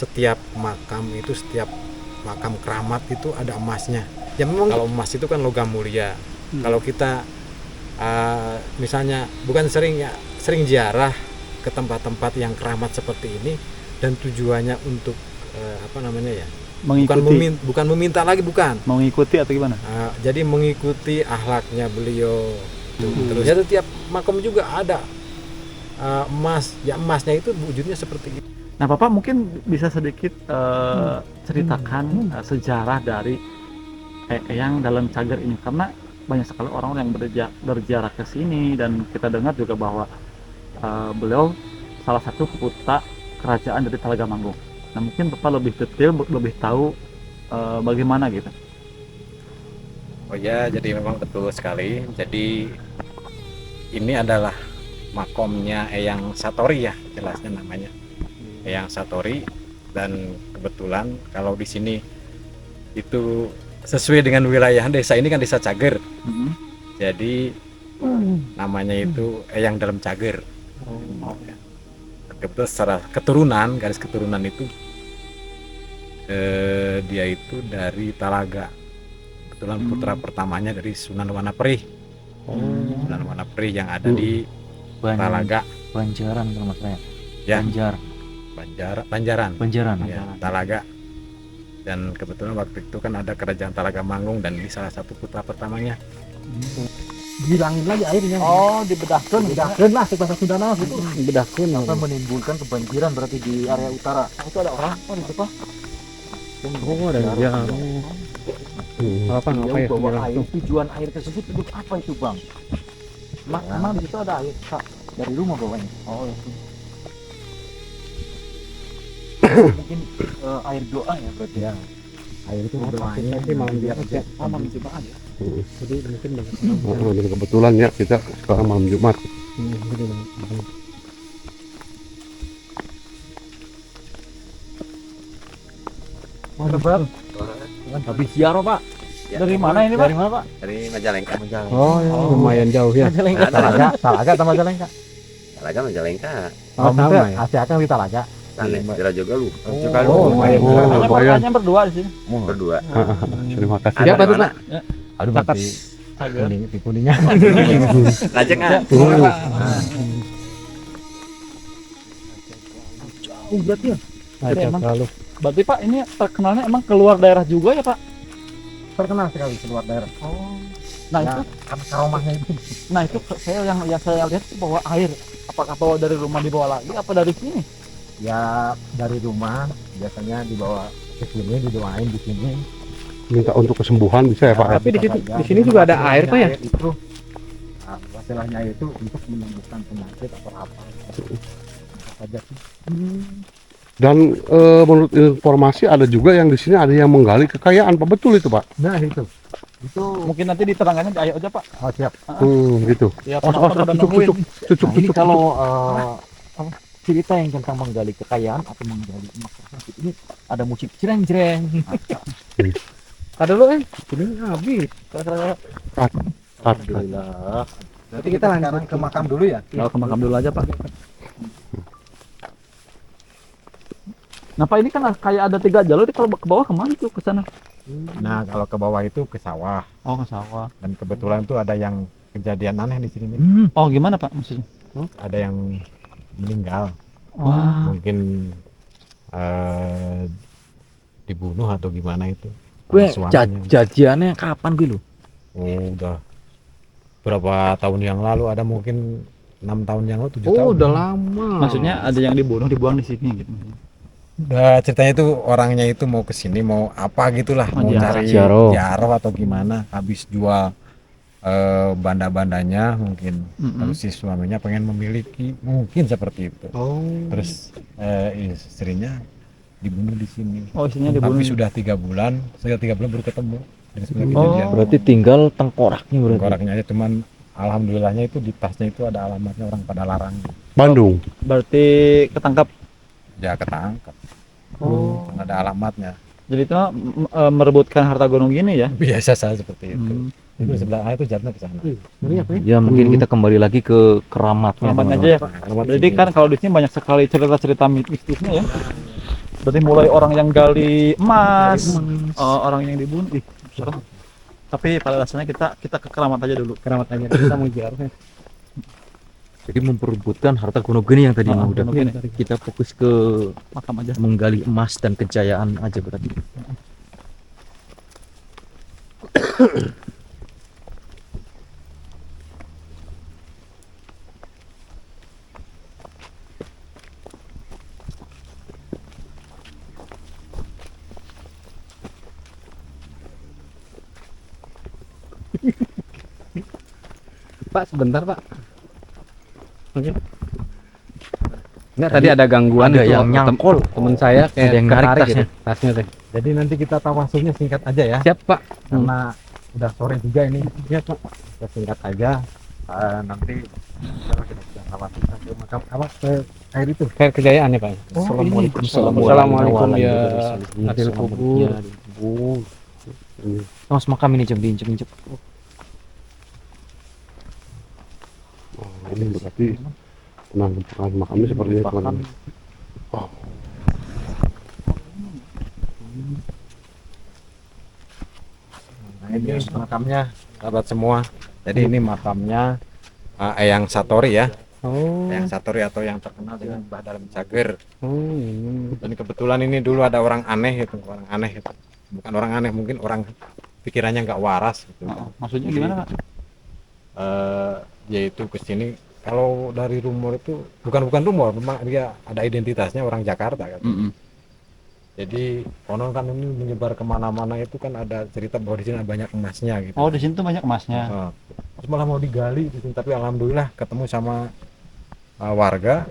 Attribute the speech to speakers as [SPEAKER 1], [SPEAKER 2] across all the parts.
[SPEAKER 1] Setiap makam keramat itu ada emasnya. Ya memang kalau emas itu kan logam mulia. Kalau kita misalnya bukan sering ziarah ke tempat-tempat yang keramat seperti ini dan tujuannya untuk bukan meminta lagi, bukan
[SPEAKER 2] mengikuti atau gimana?
[SPEAKER 1] Jadi mengikuti akhlaknya beliau. Terus ya tiap makam juga ada emas. Ya emasnya itu wujudnya seperti itu.
[SPEAKER 2] Nah, Bapak mungkin bisa sedikit ceritakan sejarah dari Eyang dalam Cagar ini, karena banyak sekali orang yang berziarah ke sini dan kita dengar juga bahwa beliau salah satu putra kerajaan dari Talaga Manggung. Nah, mungkin Bapak lebih detail, lebih tahu bagaimana gitu.
[SPEAKER 1] Oh ya, jadi memang betul sekali. Jadi ini adalah makomnya Eyang Satori ya, jelasnya namanya Eyang Satori. Dan kebetulan kalau di sini itu sesuai dengan wilayah desa ini kan desa Cager. Jadi namanya itu Eyang dalam Cager. Kebetulan secara keturunan, garis keturunan itu dia itu dari Talaga. Kebetulan putra pertamanya dari Sunan Wanaperih. Sunan Wanaperih yang ada di Talaga.
[SPEAKER 3] Banjaran kalau nggak salah
[SPEAKER 1] Ya.
[SPEAKER 3] Banjaran.
[SPEAKER 1] Ya, Talaga. Dan kebetulan waktu itu kan ada kerajaan Talaga Manggung dan di salah satu putra pertamanya.
[SPEAKER 3] Hilangin lagi airnya.
[SPEAKER 2] Oh, dibedahkan
[SPEAKER 3] lah bahasa Sundana gitu.
[SPEAKER 2] dibedahkan
[SPEAKER 3] Apa menimbulkan kebanjiran berarti di area utara.
[SPEAKER 2] itu ada orang apa di situ?
[SPEAKER 3] Oh, ada dia. Apa
[SPEAKER 2] Ya,
[SPEAKER 3] bawa
[SPEAKER 2] air, tujuan air tersebut untuk apa itu, Bang? Emang di situ ada air, Kak?
[SPEAKER 3] Dari rumah bawanya.
[SPEAKER 2] Oh, ya. Mungkin air doa ya berarti.
[SPEAKER 3] Ya. Air itu
[SPEAKER 2] doanya
[SPEAKER 3] nanti malam dia aja.
[SPEAKER 2] Malam Jumat ya.
[SPEAKER 3] Jadi mungkin dan kebetulan ya kita sekarang malam Jumat.
[SPEAKER 2] Terbang. Habis ziarah, Pak.
[SPEAKER 1] Ya.
[SPEAKER 2] Dari mana ini, Pak? Dari mana, Pak?
[SPEAKER 1] Dari Majalengka.
[SPEAKER 3] Oh, ya, lumayan jauh ya.
[SPEAKER 2] Majalengka.
[SPEAKER 3] Talaga sama Majalengka.
[SPEAKER 1] Talaga Majalengka.
[SPEAKER 3] Oh, sama ya. Asia kan di Talaga.
[SPEAKER 1] Sana Jera juga lu.
[SPEAKER 3] Lumayan.
[SPEAKER 2] Hanya berdua di sini.
[SPEAKER 1] Berdua.
[SPEAKER 3] Terima kasih.
[SPEAKER 1] Siapa tuh, Pak?
[SPEAKER 3] Aduh, mati. Kuning, di kuningnya.
[SPEAKER 1] Lajeng ah.
[SPEAKER 2] Jauh berarti ya.
[SPEAKER 3] Ada
[SPEAKER 2] emang.
[SPEAKER 3] terlalu
[SPEAKER 2] Berarti, Pak, ini terkenalnya emang keluar daerah juga ya, Pak?
[SPEAKER 3] terkenal sekali keluar daerah.
[SPEAKER 2] Oh. Nah,
[SPEAKER 3] Ya,
[SPEAKER 2] itu
[SPEAKER 3] karena aromanya itu.
[SPEAKER 2] Nah itu saya yang saya lihat itu bawa air. Apakah bawa dari rumah dibawa lagi apa dari sini?
[SPEAKER 3] Ya dari rumah biasanya dibawa ke sini, didoain di sini. Minta untuk kesembuhan bisa ya, Pak?
[SPEAKER 4] Tapi di sini juga ada air, Pak ya?
[SPEAKER 3] Itu wassilahnya itu untuk menyembuhkan penyakit atau apa saja sih. Dan menurut informasi ada juga yang di sini ada yang menggali kekayaan, Pak, betul itu, Pak? Nah itu
[SPEAKER 2] Mungkin nanti diterangkannya ayo aja, Pak.
[SPEAKER 3] oh siap. Gitu.
[SPEAKER 2] Ya,
[SPEAKER 3] Cucuk.
[SPEAKER 4] Ini kalau cerita yang tentang menggali kekayaan atau menggali emas ini ada musik jreng-jreng.
[SPEAKER 3] Ada dulu ini habis.
[SPEAKER 4] Alhamdulillah.
[SPEAKER 3] Nanti kita lanjut ke makam dulu ya.
[SPEAKER 2] Ke makam dulu aja, Pak. Nah, Pak, ini kan kayak ada 3 jalur, kalau ke bawah kemana tuh, ke sana?
[SPEAKER 1] Nah, kalau ke bawah itu ke sawah.
[SPEAKER 2] Oh, ke sawah.
[SPEAKER 1] Dan kebetulan tuh ada yang kejadian aneh di sini nih.
[SPEAKER 2] Oh, gimana, Pak, maksudnya?
[SPEAKER 1] Ada yang meninggal.
[SPEAKER 2] Wah.
[SPEAKER 1] Mungkin dibunuh atau gimana itu.
[SPEAKER 4] Gue
[SPEAKER 1] Suaminya.
[SPEAKER 4] jajiannya kapan dulu?
[SPEAKER 1] Oh, udah berapa tahun yang lalu, ada mungkin 6 tahun yang lalu, 7 tahun.
[SPEAKER 4] Oh, udah lama.
[SPEAKER 2] Maksudnya ada yang dibunuh, dibuang di sini gitu.
[SPEAKER 1] Udah ceritanya itu orangnya itu mau ke sini mau apa gitulah,
[SPEAKER 2] Oh,
[SPEAKER 1] mau cari
[SPEAKER 4] ziarah.
[SPEAKER 1] ziarah atau gimana, habis jual banda-bandanya mungkin. Terus si suaminya pengen memiliki, mungkin seperti itu.
[SPEAKER 3] Oh.
[SPEAKER 1] Terus istrinya dibunuh di sini.
[SPEAKER 2] Oh, istrinya dibunuh.
[SPEAKER 1] Tapi sudah 3 bulan, baru ketemu. Dan sudah
[SPEAKER 2] Oh.
[SPEAKER 1] kejadian.
[SPEAKER 4] Berarti tinggal tengkoraknya berarti.
[SPEAKER 1] Orangnya aja, cuman alhamdulillahnya itu di tasnya itu ada alamatnya orang pada larang.
[SPEAKER 3] Bandung.
[SPEAKER 2] Berarti ketangkap.
[SPEAKER 1] Ya ketangkap.
[SPEAKER 2] Oh.
[SPEAKER 1] Ada alamatnya.
[SPEAKER 2] Jadi itu merebutkan harta gunung gini ya?
[SPEAKER 1] Biasa saja seperti itu. Itu sebelah itu jalannya ke sana.
[SPEAKER 4] Ya mungkin kita kembali lagi ke keramatnya.
[SPEAKER 2] Keramatnya aja ya. Jadi kan kalau di sini banyak sekali cerita-cerita mistisnya ya. Berarti mulai orang yang gali emas, orang yang dibunuh. Ih, serem. Tapi pada dasarnya kita ke keramat aja dulu.
[SPEAKER 4] Keramat aja kita mau ziarah. Jadi memperebutkan harta kuno geni yang tadi udah.
[SPEAKER 2] Kuno geni.
[SPEAKER 4] Kita fokus ke
[SPEAKER 2] Makam aja.
[SPEAKER 4] menggali emas dan kejayaan aja berarti.
[SPEAKER 5] Pak, sebentar Pak. Oke. Enggak, tadi ada gangguan
[SPEAKER 4] ada
[SPEAKER 5] itu
[SPEAKER 4] yang nyangkol.
[SPEAKER 5] temen saya kayak
[SPEAKER 4] Ada yang narik
[SPEAKER 5] ketarik
[SPEAKER 4] tasnya.
[SPEAKER 5] gitu, tasnya teh.
[SPEAKER 3] Jadi nanti kita tawassulnya singkat aja ya.
[SPEAKER 5] Siap Pak.
[SPEAKER 3] Karena udah sore juga ini. Iya Pak. Kita singkat aja. Nanti kita sudah tawasul sampai makam apa ke air itu.
[SPEAKER 5] Kayak kejayaan ya Pak.
[SPEAKER 4] Assalamualaikum.
[SPEAKER 5] Assalamualaikum ya adil kubur.
[SPEAKER 4] Mas makam ini jam diinjek-injek.
[SPEAKER 3] Ini berarti penangkapan makamnya seperti itu. Oh.
[SPEAKER 1] Nah, ini makamnya sahabat semua. Jadi ini makamnya Eyang Satori ya.
[SPEAKER 5] Oh.
[SPEAKER 1] Eyang Satori atau yang terkenal dengan Mbah Dalem Cager.
[SPEAKER 5] Oh, ini.
[SPEAKER 1] Dan kebetulan ini dulu ada orang aneh itu, orang aneh itu. Bukan orang aneh, mungkin orang pikirannya nggak waras gitu.
[SPEAKER 2] Maksudnya gimana, Pak?
[SPEAKER 1] Yaitu ke sini kalau dari rumor itu bukan rumor, memang dia ada identitasnya orang Jakarta kan. Jadi konon kan ini menyebar kemana-mana itu kan ada cerita bahwa di sini ada banyak emasnya gitu.
[SPEAKER 2] Oh, di sini tuh banyak emasnya.
[SPEAKER 1] Terus malah mau digali di sini, tapi alhamdulillah ketemu sama warga,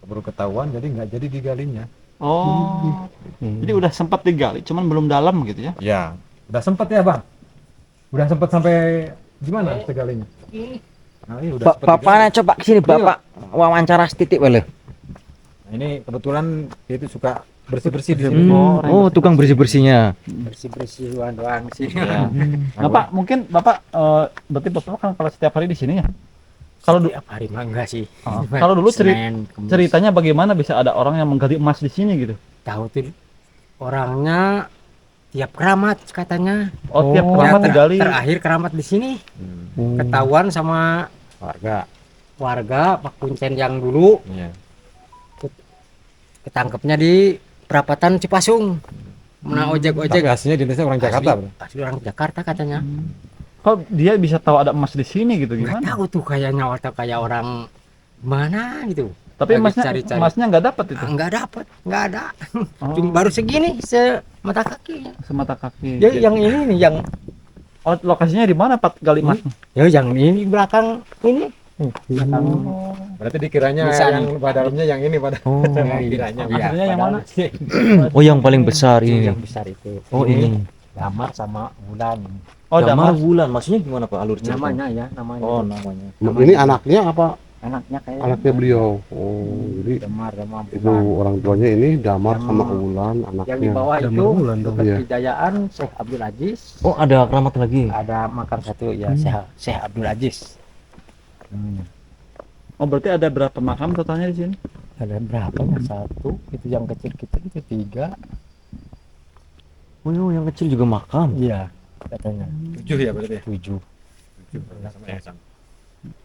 [SPEAKER 1] baru ketahuan jadi nggak jadi digalinya.
[SPEAKER 2] Oh, jadi udah sempat digali, cuman belum dalam gitu ya?
[SPEAKER 1] Ya, udah sempet ya bang, udah sempet sampai gimana segalinya? Nah, ini udah sempet
[SPEAKER 4] Bapaknya coba kesini Bapak wawancara titik boleh.
[SPEAKER 1] Nah, ini kebetulan dia itu suka bersih-bersih di sini.
[SPEAKER 4] Oh, tukang bersih-bersihnya.
[SPEAKER 5] Bersih-bersih doang sih.
[SPEAKER 1] Ya.
[SPEAKER 2] Nah, Pak, mungkin Bapak berarti Bapak kan kalau setiap hari di sini ya? Kalau
[SPEAKER 5] Setiap hari mah enggak sih.
[SPEAKER 2] kalau dulu
[SPEAKER 5] Senin, Kamis.
[SPEAKER 2] ceritanya bagaimana bisa ada orang yang menggali emas di sini gitu?
[SPEAKER 5] Tahu tuh orangnya tiap keramat katanya.
[SPEAKER 2] Oh, tiap
[SPEAKER 4] Oh.
[SPEAKER 2] keramat
[SPEAKER 5] Ya,
[SPEAKER 2] digali.
[SPEAKER 5] terakhir keramat di sini ketahuan sama
[SPEAKER 1] Warga.
[SPEAKER 5] warga Pak Kuncen yang dulu
[SPEAKER 1] Iya.
[SPEAKER 5] ketangkepnya di perapatan Cipasung. Mana
[SPEAKER 1] Tapi
[SPEAKER 5] ojek-ojek
[SPEAKER 1] aslinya identitasnya orang Jakarta, bro.
[SPEAKER 5] asli orang Jakarta katanya.
[SPEAKER 2] Kok dia bisa tahu ada emas di sini gitu
[SPEAKER 5] Nggak
[SPEAKER 2] gimana?
[SPEAKER 5] tahu tuh kayaknya atau kayak orang mana gitu.
[SPEAKER 2] Tapi
[SPEAKER 5] Lagi
[SPEAKER 2] emasnya
[SPEAKER 5] cari-cari.
[SPEAKER 2] emasnya nggak dapat itu.
[SPEAKER 5] Nggak dapat, nggak ada.
[SPEAKER 2] Oh,
[SPEAKER 5] Cuma baru segini semata kaki.
[SPEAKER 2] semata kaki.
[SPEAKER 5] Ya, yang ini nih, yang
[SPEAKER 2] Oh, lokasinya di mana Pak gali emasnya?
[SPEAKER 5] ya yang ini belakang ini.
[SPEAKER 2] Oh.
[SPEAKER 1] Berarti dikiranya
[SPEAKER 5] Bisa
[SPEAKER 1] yang dalamnya yang ini pada.
[SPEAKER 4] Oh.
[SPEAKER 1] Kiranya.
[SPEAKER 2] Aslinya yang mana?
[SPEAKER 4] Oh, yang paling besar ini.
[SPEAKER 5] Yang besar itu.
[SPEAKER 4] Oh, ini.
[SPEAKER 5] Damar sama Bulan.
[SPEAKER 2] Oh,
[SPEAKER 4] Damar
[SPEAKER 2] damar.
[SPEAKER 4] Wulan. Maksudnya gimana Pak alur ceritanya?
[SPEAKER 5] Namanya ya, namanya.
[SPEAKER 4] Oh, namanya.
[SPEAKER 3] Ini anaknya apa?
[SPEAKER 5] Anaknya kayak
[SPEAKER 3] Anaknya beliau. Oh, jadi
[SPEAKER 5] Damar sama
[SPEAKER 3] itu
[SPEAKER 5] Bulan.
[SPEAKER 3] orang tuanya ini Damar sama
[SPEAKER 5] Yang-
[SPEAKER 3] Wulan
[SPEAKER 5] Yang di
[SPEAKER 3] anaknya.
[SPEAKER 5] bawah itu
[SPEAKER 3] dong. Iya.
[SPEAKER 5] kejayaan Syekh Abdul Aziz.
[SPEAKER 4] Oh, ada keramat lagi.
[SPEAKER 5] Ada makam satu ya Syekh Abdul Aziz.
[SPEAKER 2] Oh, berarti ada berapa makam totalnya di sini?
[SPEAKER 5] Ada berapa ya? Satu, itu yang kecil-kecil itu 3.
[SPEAKER 4] Oh, yang kecil juga makam.
[SPEAKER 5] Iya, katanya
[SPEAKER 1] 7 ya berarti.
[SPEAKER 5] 7.
[SPEAKER 1] 7 sama yang sama.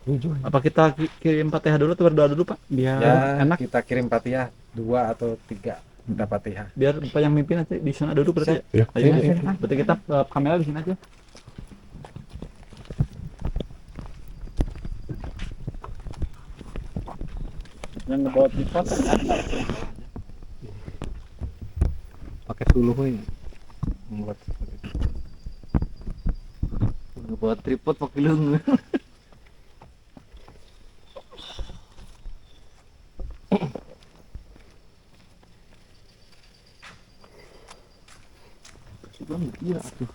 [SPEAKER 5] 7.
[SPEAKER 2] Apa kita kirim Fatihah dulu atau berdoa dulu Pak? Biar
[SPEAKER 1] Ya,
[SPEAKER 2] enak.
[SPEAKER 1] kita kirim Fatihah 2 atau 3 kita Fatihah.
[SPEAKER 2] Biar Bapak yang mimpin aja di sana dulu berarti.
[SPEAKER 3] Ya.
[SPEAKER 2] Ayo, berarti kita kamera di sini aja. Yang ngebawa tripod
[SPEAKER 5] Pakai dulu ini. Membuat
[SPEAKER 2] ngebawa tripod pakai lungu. Gila tuh.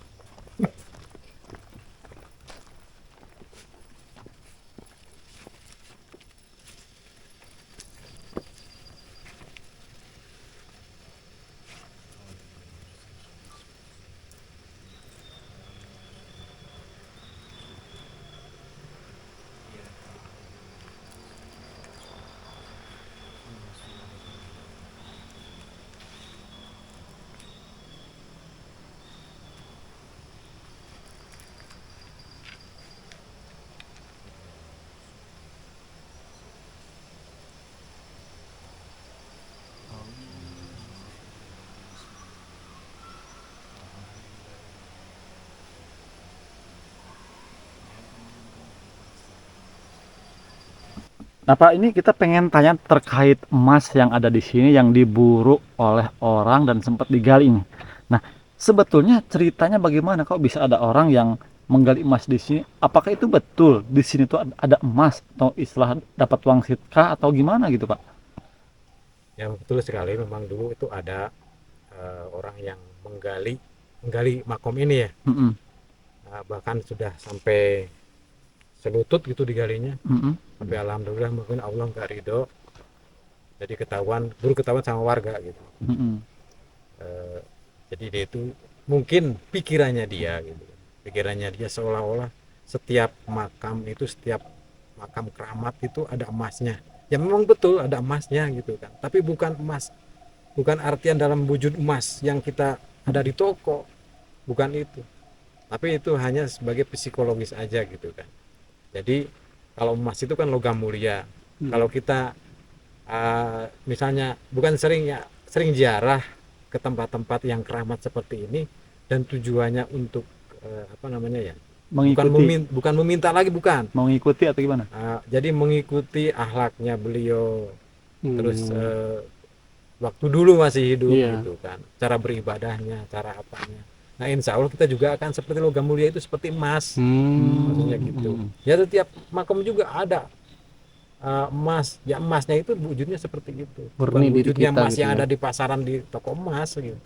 [SPEAKER 2] Nah Pak, ini kita pengen tanya terkait emas yang ada di sini yang diburu oleh orang dan sempat digali ini. Nah, sebetulnya ceritanya bagaimana kok bisa ada orang yang menggali emas di sini? Apakah itu betul di sini tuh ada emas atau istilah dapat wangsit kah atau gimana gitu Pak?
[SPEAKER 1] Ya betul sekali, memang dulu itu ada orang yang menggali makom ini ya.
[SPEAKER 2] Mm-mm,
[SPEAKER 1] Bahkan sudah sampai selutut gitu digalinya.
[SPEAKER 2] mm-mm,
[SPEAKER 1] Tapi alhamdulillah mungkin Allah nggak ridho, jadi baru ketahuan sama warga gitu.
[SPEAKER 2] mm-mm,
[SPEAKER 1] Eh, jadi dia itu mungkin pikirannya dia gitu, pikirannya dia seolah-olah setiap makam keramat itu ada emasnya. Ya memang betul ada emasnya gitu kan, tapi bukan emas, bukan artian dalam wujud emas yang kita ada di toko, bukan itu, tapi itu hanya sebagai psikologis aja gitu kan. Jadi kalau emas itu kan logam mulia. Kalau kita misalnya sering ziarah ke tempat-tempat yang keramat seperti ini dan tujuannya untuk apa namanya ya? Bukan meminta lagi, bukan.
[SPEAKER 2] mengikuti atau gimana?
[SPEAKER 1] Jadi mengikuti akhlaknya beliau, terus
[SPEAKER 3] Hmm.
[SPEAKER 1] waktu dulu masih hidup
[SPEAKER 3] Iya.
[SPEAKER 1] gitu kan, cara beribadahnya, cara apanya. Nah insya Allah kita juga akan seperti logam mulia itu seperti emas. Maksudnya gitu. Ya setiap makam juga ada emas. Ya emasnya itu wujudnya seperti itu. Bukan
[SPEAKER 5] Murni diri
[SPEAKER 1] wujudnya
[SPEAKER 5] kita
[SPEAKER 1] emas
[SPEAKER 5] gitu
[SPEAKER 1] yang
[SPEAKER 5] ya.
[SPEAKER 1] ada di pasaran di toko emas gitu.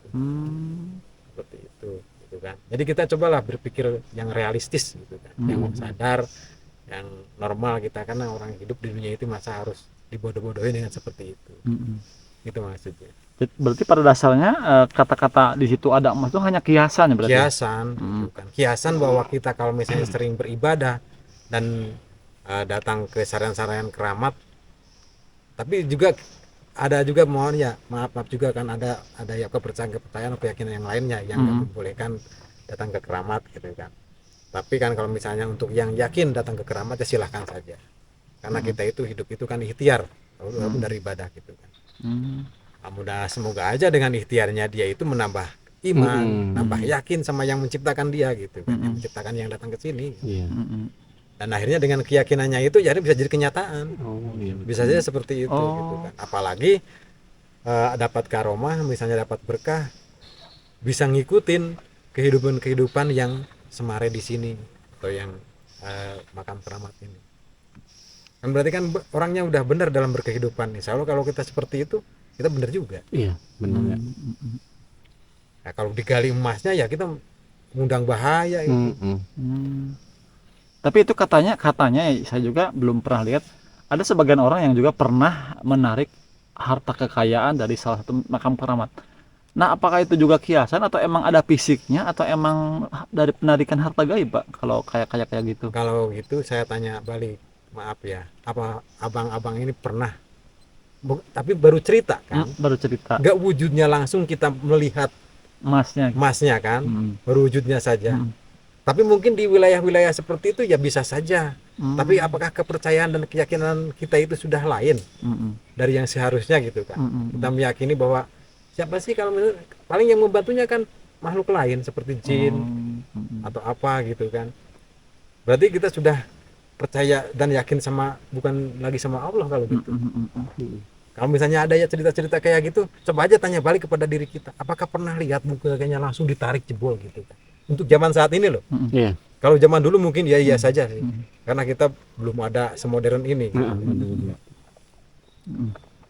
[SPEAKER 1] Seperti itu, gitu kan. Jadi kita cobalah berpikir yang realistis gitu kan. Yang sadar, yang normal kita, karena orang hidup di dunia itu masa harus dibodoh-bodohin dengan seperti itu. Gitu maksudnya.
[SPEAKER 2] Berarti pada dasarnya kata-kata di situ ada emas itu hanya kiasan ya berarti?
[SPEAKER 1] Kiasan gitu kan. Kiasan bahwa kita kalau misalnya sering beribadah dan datang ke sarayan-sarayan keramat, tapi juga ada juga maaf juga kan ada ya kepercayaan keyakinan yang lainnya yang nggak membolehkan datang ke keramat gitu kan. Tapi kan kalau misalnya untuk yang yakin datang ke keramat ya silahkan saja, karena kita itu hidup itu kan ikhtiar walaupun dari ibadah gitu kan. Semoga aja dengan ikhtiarnya dia itu menambah iman, nambah yakin sama yang menciptakan dia gitu kan, yang menciptakan yang datang ke sini.
[SPEAKER 3] Iya.
[SPEAKER 1] Dan akhirnya dengan keyakinannya itu jadi bisa jadi kenyataan.
[SPEAKER 3] Oh iya.
[SPEAKER 1] Bisa saja seperti itu gitu kan. Apalagi dapat karomah, misalnya dapat berkah, bisa ngikutin kehidupan yang semare di sini atau yang makam keramat ini. Kan berarti kan orangnya udah benar dalam berkehidupan. Insya Allah kalau kita seperti itu, kita benar juga.
[SPEAKER 3] Iya, benar ya.
[SPEAKER 1] Nah, kalau digali emasnya ya kita ngundang bahaya itu.
[SPEAKER 2] Tapi itu katanya saya juga belum pernah lihat ada sebagian orang yang juga pernah menarik harta kekayaan dari salah satu makam keramat. Nah, apakah itu juga kiasan atau emang ada fisiknya atau emang dari penarikan harta gaib, Pak? Kalau kayak gitu.
[SPEAKER 1] Kalau gitu saya tanya balik, maaf ya, apa abang-abang ini pernah tapi baru cerita kan?
[SPEAKER 2] Baru cerita
[SPEAKER 1] Nggak wujudnya langsung kita melihat emasnya kan? Baru wujudnya saja. Tapi mungkin di wilayah-wilayah seperti itu ya bisa saja. Tapi apakah kepercayaan dan keyakinan kita itu sudah lain dari yang seharusnya gitu kan? Kita meyakini bahwa siapa sih kalau paling yang membantunya kan makhluk lain seperti jin atau apa gitu kan? Berarti kita sudah percaya dan yakin sama, bukan lagi sama Allah kalau gitu. Kalau misalnya ada ya cerita-cerita kayak gitu, coba aja tanya balik kepada diri kita, apakah pernah lihat bukanya langsung ditarik jebol gitu kan? Untuk zaman saat ini loh.
[SPEAKER 3] Iya.
[SPEAKER 1] Kalau zaman dulu mungkin ya iya saja sih, karena kita belum ada semodern ini.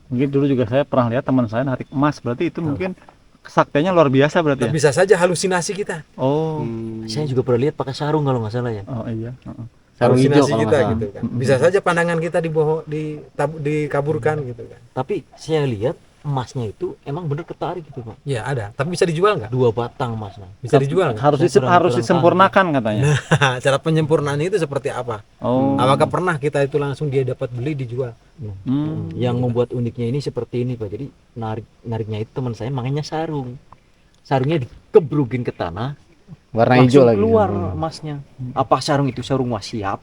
[SPEAKER 2] Mungkin dulu juga saya pernah lihat teman saya narik emas, berarti itu mungkin kesaktiannya luar biasa berarti ya.
[SPEAKER 1] Bisa saja halusinasi kita.
[SPEAKER 2] Oh.
[SPEAKER 4] Saya juga pernah lihat pakai sarung kalau nggak salah ya.
[SPEAKER 2] Oh iya.
[SPEAKER 5] Sarung hijau
[SPEAKER 1] Halusinasi
[SPEAKER 5] kalau
[SPEAKER 1] kita
[SPEAKER 5] nggak salah.
[SPEAKER 1] gitu kan. Bisa saja pandangan kita dikaburkan gitu kan.
[SPEAKER 4] Tapi saya lihat emasnya itu emang bener ketarik gitu Pak.
[SPEAKER 1] Ya ada, tapi bisa dijual nggak?
[SPEAKER 4] 2 batang emasnya.
[SPEAKER 1] Bisa dijual nggak?
[SPEAKER 2] Harus disempurnakan katanya.
[SPEAKER 1] Cara penyempurnaan itu seperti apa?
[SPEAKER 2] Oh.
[SPEAKER 1] Apakah pernah kita itu langsung dia dapat beli dijual?
[SPEAKER 4] Yang membuat uniknya ini seperti ini Pak. Jadi nariknya itu teman saya makanya sarung. Sarungnya dikebrugin ke tanah.
[SPEAKER 5] Warna hijau
[SPEAKER 4] Langsung
[SPEAKER 5] lagi.
[SPEAKER 4] keluar emasnya. Apa sarung itu sarung wasiat?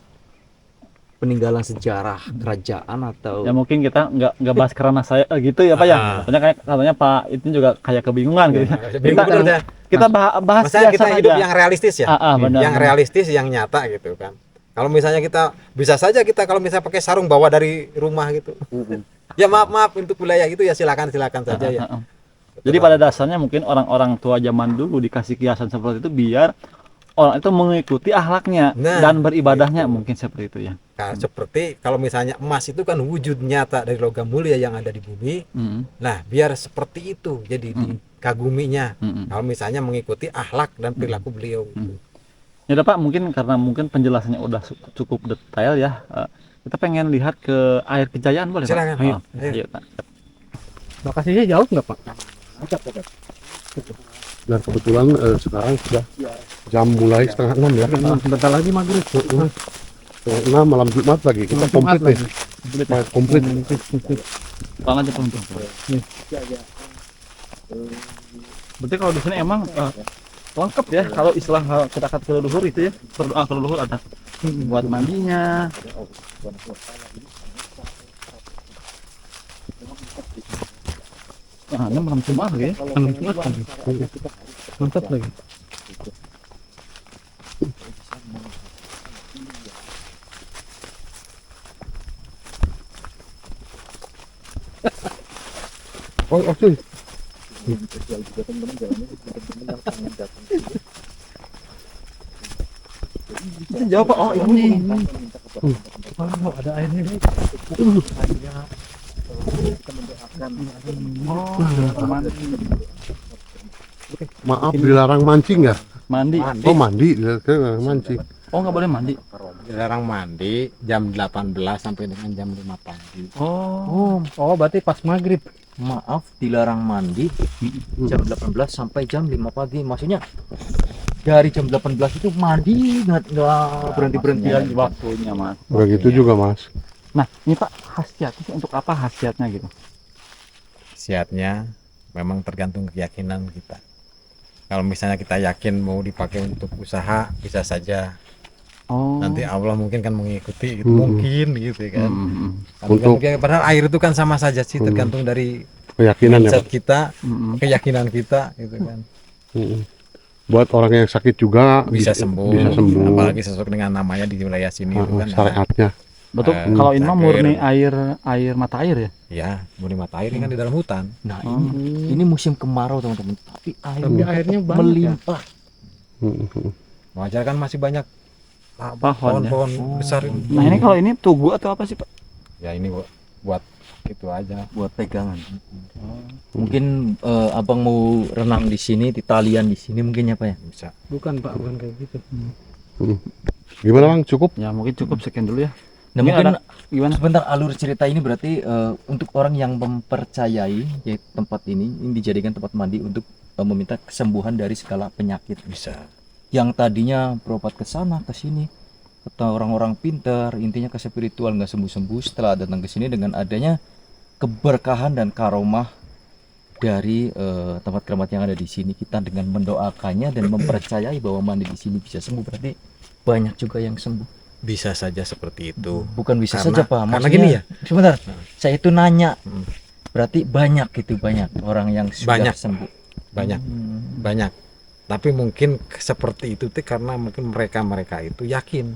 [SPEAKER 4] Peninggalan sejarah kerajaan atau
[SPEAKER 2] Ya mungkin kita nggak bahas karena saya gitu ya Pak ya. Katanya Pak itu juga kayak kebingungan gitu.
[SPEAKER 1] Bingung betul ya.
[SPEAKER 2] Kita bahas
[SPEAKER 1] Masalah kita
[SPEAKER 2] kiasan
[SPEAKER 1] hidup
[SPEAKER 2] aja.
[SPEAKER 1] yang realistis ya.
[SPEAKER 2] Benar,
[SPEAKER 1] Yang
[SPEAKER 2] benar.
[SPEAKER 1] realistis, yang nyata gitu kan. Kalau misalnya kita bisa saja kita kalau misalnya pakai sarung bawa dari rumah gitu. Ya maaf untuk wilayah itu ya silakan saja ya.
[SPEAKER 2] Jadi pada dasarnya mungkin orang-orang tua zaman dulu dikasih kiasan seperti itu biar orang itu mengikuti akhlaknya
[SPEAKER 1] Nah,
[SPEAKER 2] dan beribadahnya
[SPEAKER 1] gitu.
[SPEAKER 2] mungkin seperti itu ya.
[SPEAKER 1] Nah, seperti kalau misalnya emas itu kan wujud nyata dari logam mulia yang ada di bumi. Nah, biar seperti itu jadi dikaguminya. Kalau misalnya mengikuti akhlak dan perilaku beliau.
[SPEAKER 2] Ya udah Pak, mungkin karena mungkin penjelasannya udah cukup detail ya. Kita pengen lihat ke air Kejayaan boleh
[SPEAKER 1] Silakan.
[SPEAKER 2] Pak? Ayo.
[SPEAKER 1] Ayo.
[SPEAKER 2] Ayo, Pak.
[SPEAKER 5] Lokasinya jauh nggak Pak?
[SPEAKER 3] Dan kebetulan sekarang sudah jam mulai 5:30 ya.
[SPEAKER 5] Sebentar lagi maghrib.
[SPEAKER 3] 5:30 malam Jumat lagi. Kita komplit nih. Komplit.
[SPEAKER 2] Pulang aja pulang. Berarti kalau di sini emang lengkap ya kalau istilah kita kata leluhur itu ya, berdoa ke leluhur ada buat mandinya. Nah, ini malam Jumat lagi ya.
[SPEAKER 5] Malam Jumat lagi. Mantap lagi.
[SPEAKER 3] Oh, cuy.
[SPEAKER 2] Jawab Pak, oh ini.
[SPEAKER 5] Oh, ada airnya guys.
[SPEAKER 3] Maaf dilarang mancing ya?
[SPEAKER 2] Mandi.
[SPEAKER 3] Oh, mandi, dilarang mancing.
[SPEAKER 2] Oh, nggak boleh mandi.
[SPEAKER 1] Dilarang mandi jam 18 sampai dengan jam 5 pagi.
[SPEAKER 5] Oh, berarti pas maghrib.
[SPEAKER 4] Maaf, dilarang mandi jam 18 sampai jam 5 pagi. Maksudnya dari jam 18 itu mandi nggak berhenti
[SPEAKER 2] Ya, waktunya Mas.
[SPEAKER 3] Begitu juga, Mas.
[SPEAKER 2] Nah, ini Pak khasiatnya untuk apa khasiatnya gitu?
[SPEAKER 1] Khasiatnya memang tergantung keyakinan kita. Kalau misalnya kita yakin mau dipakai untuk usaha bisa saja.
[SPEAKER 2] Oh.
[SPEAKER 1] Nanti Allah mungkin kan mengikuti gitu. Mungkin gitu kan.
[SPEAKER 3] Untuk-
[SPEAKER 1] Padahal air itu kan sama saja sih tergantung dari
[SPEAKER 3] Keyakinan ya,
[SPEAKER 1] mindset
[SPEAKER 3] Pak.
[SPEAKER 1] kita, keyakinan kita gitu kan.
[SPEAKER 3] Mm-mm. Buat orang yang sakit juga
[SPEAKER 1] Bisa sembuh.
[SPEAKER 3] Bisa sembuh.
[SPEAKER 1] Apalagi sesuai dengan namanya di wilayah sini itu kan.
[SPEAKER 3] Syariatnya.
[SPEAKER 2] Betul.
[SPEAKER 1] Eh,
[SPEAKER 2] Kalau ini mah
[SPEAKER 1] cager.
[SPEAKER 2] murni air mata air ya.
[SPEAKER 1] Ya, murni mata air ini kan di dalam hutan.
[SPEAKER 4] Nah, ini musim kemarau teman-teman, tapi
[SPEAKER 5] Tapi airnya banyak ya.
[SPEAKER 4] melimpah.
[SPEAKER 3] Mm-mm.
[SPEAKER 1] Wajar kan masih banyak
[SPEAKER 2] Pohon ya.
[SPEAKER 1] pohon besar ini.
[SPEAKER 2] Nah, ini kalau ini tugu atau apa sih Pak?
[SPEAKER 1] Ya ini buat itu aja.
[SPEAKER 4] Buat pegangan. Mungkin abang mau renang di sini, di talian di sini mungkin ya Pak ya.
[SPEAKER 1] Bisa.
[SPEAKER 5] Bukan Pak, bukan kayak gitu.
[SPEAKER 3] Gimana, Bang? Cukup?
[SPEAKER 2] Ya mungkin cukup sekian dulu ya.
[SPEAKER 4] Nah,
[SPEAKER 2] Ini
[SPEAKER 4] mungkin
[SPEAKER 2] ada- gimana?
[SPEAKER 4] sebentar alur cerita ini berarti untuk orang yang mempercayai yaitu tempat ini dijadikan tempat mandi untuk meminta kesembuhan dari segala penyakit.
[SPEAKER 1] Bisa.
[SPEAKER 4] Yang tadinya berobat ke sana ke sini, kata orang-orang pintar, intinya ke spiritual nggak sembuh-sembuh, setelah datang ke sini dengan adanya keberkahan dan karomah dari tempat keramat yang ada di sini, kita dengan mendoakannya dan mempercayai bahwa mandi di sini bisa sembuh, berarti banyak juga yang sembuh.
[SPEAKER 1] Bisa saja seperti itu.
[SPEAKER 4] Bukan bisa
[SPEAKER 1] Karena-
[SPEAKER 4] saja Pak,
[SPEAKER 1] karena
[SPEAKER 4] maksudnya
[SPEAKER 1] gini ya.
[SPEAKER 4] sebentar, saya itu nanya,
[SPEAKER 1] Hmm.
[SPEAKER 4] berarti banyak orang yang sudah
[SPEAKER 1] Banyak.
[SPEAKER 4] sembuh.
[SPEAKER 1] Banyak,
[SPEAKER 4] Hmm.
[SPEAKER 1] banyak. Tapi mungkin seperti itu tuh karena mungkin mereka itu yakin.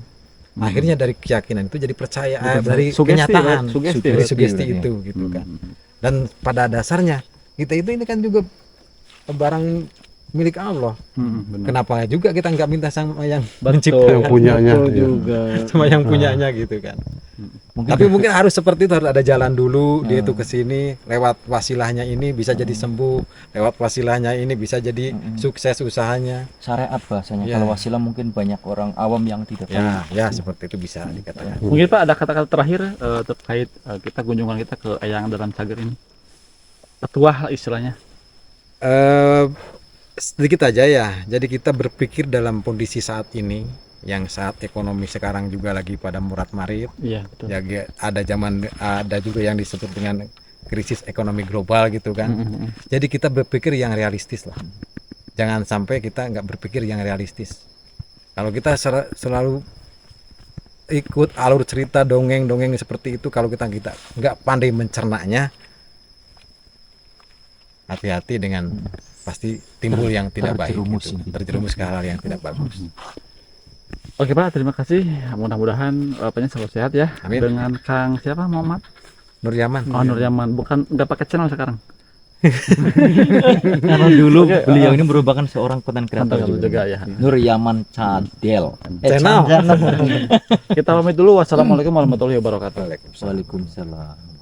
[SPEAKER 1] Akhirnya dari keyakinan itu jadi percaya, dari
[SPEAKER 2] Sugesti,
[SPEAKER 1] kenyataan,
[SPEAKER 2] Pak. Sugesti
[SPEAKER 1] dari
[SPEAKER 4] berarti
[SPEAKER 1] sugesti
[SPEAKER 4] berarti.
[SPEAKER 1] itu gitu kan. Dan pada dasarnya kita itu ini kan juga barang milik Allah.
[SPEAKER 2] Benar.
[SPEAKER 1] Kenapa juga kita nggak minta sama yang
[SPEAKER 3] Yang
[SPEAKER 1] menciptakan,
[SPEAKER 3] punyanya.
[SPEAKER 5] Betul
[SPEAKER 3] ya.
[SPEAKER 5] juga.
[SPEAKER 1] sama yang punyanya gitu kan.
[SPEAKER 4] Mungkin
[SPEAKER 1] Tapi mungkin harus seperti itu, harus ada jalan dulu, dia itu ke sini lewat wasilahnya ini bisa jadi sembuh, lewat wasilahnya ini bisa jadi sukses usahanya.
[SPEAKER 4] syariat bahasanya.
[SPEAKER 1] Ya.
[SPEAKER 4] Kalau wasilah mungkin banyak orang awam yang tidak tahu.
[SPEAKER 1] Ya seperti itu bisa dikatakan.
[SPEAKER 2] Mungkin Pak ada kata-kata terakhir terkait kita kunjungan kita ke Eyang Dalam Cager ini. Petuah istilahnya.
[SPEAKER 1] Sedikit aja ya. Jadi kita berpikir dalam kondisi saat ini, yang saat ekonomi sekarang juga lagi pada murat-marit.
[SPEAKER 2] Iya, betul.
[SPEAKER 1] Ya ada juga yang disebut dengan krisis ekonomi global gitu kan. Jadi kita berpikir yang realistis lah. Jangan sampai kita nggak berpikir yang realistis. Kalau kita selalu ikut alur cerita dongeng-dongeng seperti itu, kalau kita nggak pandai mencernanya, hati-hati dengan pasti timbul yang tidak baik,
[SPEAKER 4] Terjerumus
[SPEAKER 1] gitu.
[SPEAKER 4] gitu.
[SPEAKER 1] Terjerumus ke hal yang tidak bagus.
[SPEAKER 2] Oke Pak, terima kasih. Mudah-mudahan Bapaknya selalu sehat ya.
[SPEAKER 1] Amin.
[SPEAKER 2] Dengan Kang siapa Muhammad?
[SPEAKER 1] Nur Yaman.
[SPEAKER 2] Oh Nur Yaman, bukan nggak pakai channel sekarang.
[SPEAKER 4] Karena dulu
[SPEAKER 2] Oke,
[SPEAKER 4] beliau ini merupakan seorang konten kreator
[SPEAKER 2] Mantap juga ya.
[SPEAKER 4] Nur Yaman Cadel.
[SPEAKER 1] Channel.
[SPEAKER 2] Kita pamit dulu. Wassalamualaikum warahmatullahi wabarakatuh.
[SPEAKER 1] Waalaikumsalam.
[SPEAKER 4] Waalaikumsalam.